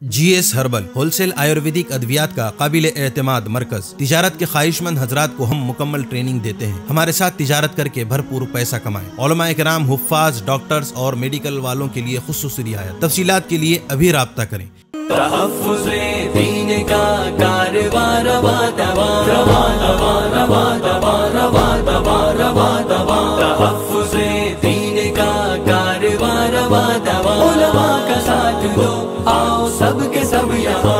GS herbal wholesale आयुर्वेदिक अद्वियात का काबिल एतमाद मरकज। तिजारत के ख्वाहिशमंद हजरात को हम मुकम्मल ट्रेनिंग देते हैं। हमारे साथ तिजारत करके भरपूर पैसा कमाएं। उलमा इकराम, हुफ्फाज, डॉक्टर्स और मेडिकल वालों के लिए खुसूसी रियायत। तफसीलात के लिए अभी राब्ता करें। आओ सबके सब यहाँ,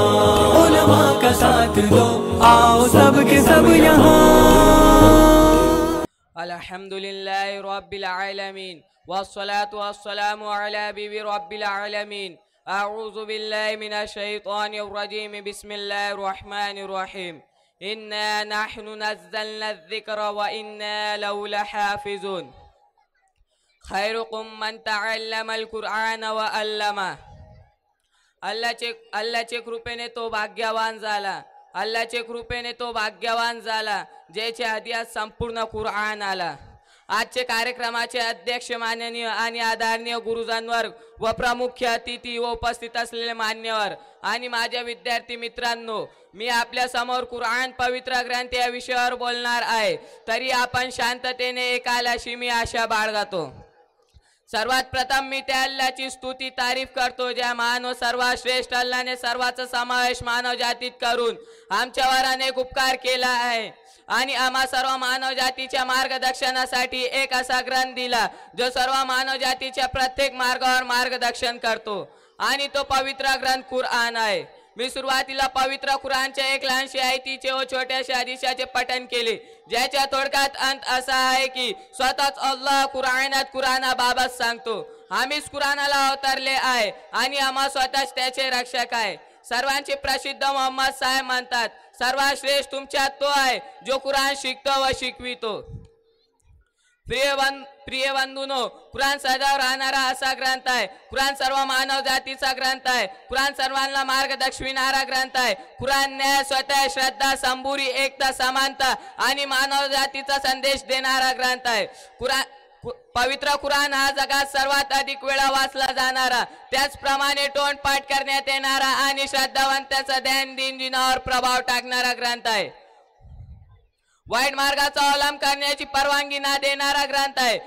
उलमा का साथ दो, आओ सबके सब यहाँ। अल्हम्दुलिल्लाहि रब्बिल आलमीन वस्सलातु वस्सलामु अला बीबी रब्बिल आलमीन। अऊज़ु बिल्लाहि मिनश शैतानिर रजीम। बिस्मिल्लाहिर रहमानिर रहीम। इन्ना नहनु नज़्ज़लना ज़िक्र व इन्ना लहु लहाफ़िज़ून। खैरुकुम मन तअल्लमल कुरआन व अल्लमा। अल्लाच्या कृपेने तो भाग्यवान झाला, अल्लाच्या कृपेने तो भाग्यवान झाला ज्याच्या हदयात संपूर्ण कुरआन आला। आजचे कार्यक्रमाचे अध्यक्ष माननीय आणि आदरणीय गुरुजनवर व प्रमुख अतिथी व उपस्थित असलेले मान्यवर आणि माझ्या विद्यार्थी मित्रांनो, मी आपल्या समोर कुरआन पवित्र ग्रंथ या विषयावर बोलणार आहे, तरी आपण शांततेने ऐकाल अशी मी आशा बाळगतो। सर्वात प्रथम मी त्या अल्लाची स्तुती तारीफ करतो ज्या महान व सर्वात श्रेष्ठ अल्लाने सर्वाचा समावेश मानव जातीत करून आमच्यावर अनेक उपकार केला आहे आणि आम्हा सर्व मानव जातीच्या मार्गदर्शनासाठी एक असा ग्रंथ दिला जो सर्व मानव जातीच्या प्रत्येक मार्गावर मार्गदर्शन करतो आणि तो पवित्र ग्रंथ कुरआन आहे। मी सुरुवातीला पवित्र कुराणच्या एक लहानशा आयतीचे व छोट्याशा हदीसाचे पठण केले, ज्याच्या थोडक्यात अंत असा आहे की स्वतःच अल्लाह कुराणात कुराणाबाबत सांगतो, आम्हीच कुराणाला अवतरले आहे आणि आम्हा स्वतःच त्याचे रक्षक आहे। सर्वांचे प्रसिद्ध मोहम्मद साहेब म्हणतात, सर्वात श्रेष्ठ तुमच्यात तो आहे जो कुराण शिकतो व शिकवितो। प्रिय बंधूंनो, कुराण सदैव राहणारा असा ग्रंथ आहे। कुराण सर्व मानव जातीचा ग्रंथ आहे। कुराण सर्वांना मार्ग दर्शविणारा ग्रंथ आहे। कुराण न्याय, स्वतः, श्रद्धा, संबुरी, एकता, समानता आणि मानव जातीचा संदेश देणारा ग्रंथ आहे। पवित्र कुराण हा जगात सर्वात अधिक वेळा वाचला जाणारा, त्याचप्रमाणे तोंडपाठ करण्यात येणारा आणि श्रद्धावंतांचा दैनंदिन जीवनावर प्रभाव टाकणारा ग्रंथ आहे। वाईट मार्गाचा अवलंब करण्याची परवानगी न देणारा ग्रंथ आहे।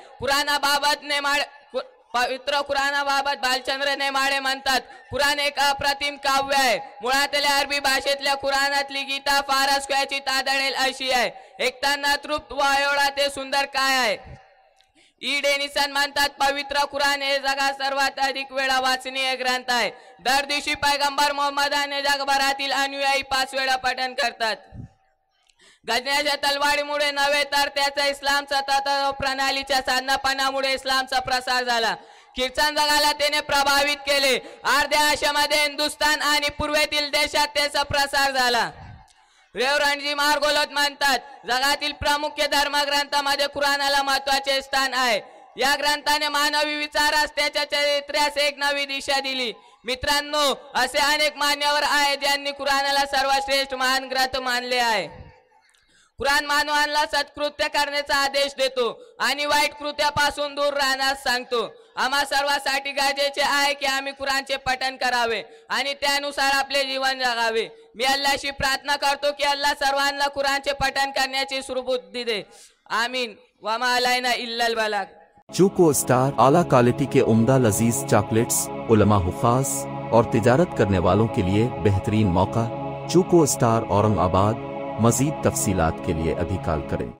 पवित्र कुराणाबाबत बालचंद्र नेमाडे म्हणतात, कुराण एक अप्रतिम काव्य आहे। मुळातल्या अरबी भाषेतल्या कुराणातली गीता फारच क्वचित आढळेल अशी आहे। ऐकताना तृप्त व एवढा ते सुंदर काय आहे। ई डेनिसन म्हणतात, पवित्र कुराण हे जगात सर्वात अधिक वेळा वाचनीय ग्रंथ आहे। दर दिवशी पैगंबर मोहम्मदाने जगभरातील अनुयायी 5 वेळा पठण करतात। गजन्याच्या तलवारीमुळे नव्हे तर त्याचा इस्लाम सतत प्रणालीच्या साधनापणामुळे इस्लामचा प्रसार झाला। ख्रिश्चन जगाला त्याने प्रभावित केले। अर्ध्या आशियामध्ये हिंदुस्थान आणि पूर्वेतील देशात त्याचा प्रसार झाला। रेव्हरंडजी मार्गोलोत म्हणतात, जगातील प्रमुख धर्मग्रंथामध्ये कुराणाला महत्त्वाचे स्थान आहे। या ग्रंथाने मानवी विचारास, त्याच्या चरित्र्यास एक नवी दिशा दिली। मित्रांनो, असे अनेक मान्यवर आहेत ज्यांनी कुराणाला सर्वश्रेष्ठ महान ग्रंथ मानले आहे। कुराण मानवांना सत्कृत्य करण्याचा आदेश देतो आणि वाईट कृत्यापासून दूर राहण्यास सांगतो। आम्हा सर्वांसाठी गरजेचे आहे की आम्ही कुराणचे पठण करावे आणि त्यानुसार आपले जीवन जगावे। मी अल्लाहशी प्रार्थना करतो की अल्लाह सर्वांना कुराणचे पठण करण्याची सुबुद्धी दे। आमीन। वमा अलैना इल्लल बलाग। चूको स्टार आला क्वालिटी के उम्दा लजीज चॉकलेट्स, उलमा, हुफ्फाज और तिजारत करने वालों के लिए बेहतरीन मौका। चूको स्टार औरंगाबाद। मज़ीद तफसीलात के लिए अभी कॉल करें।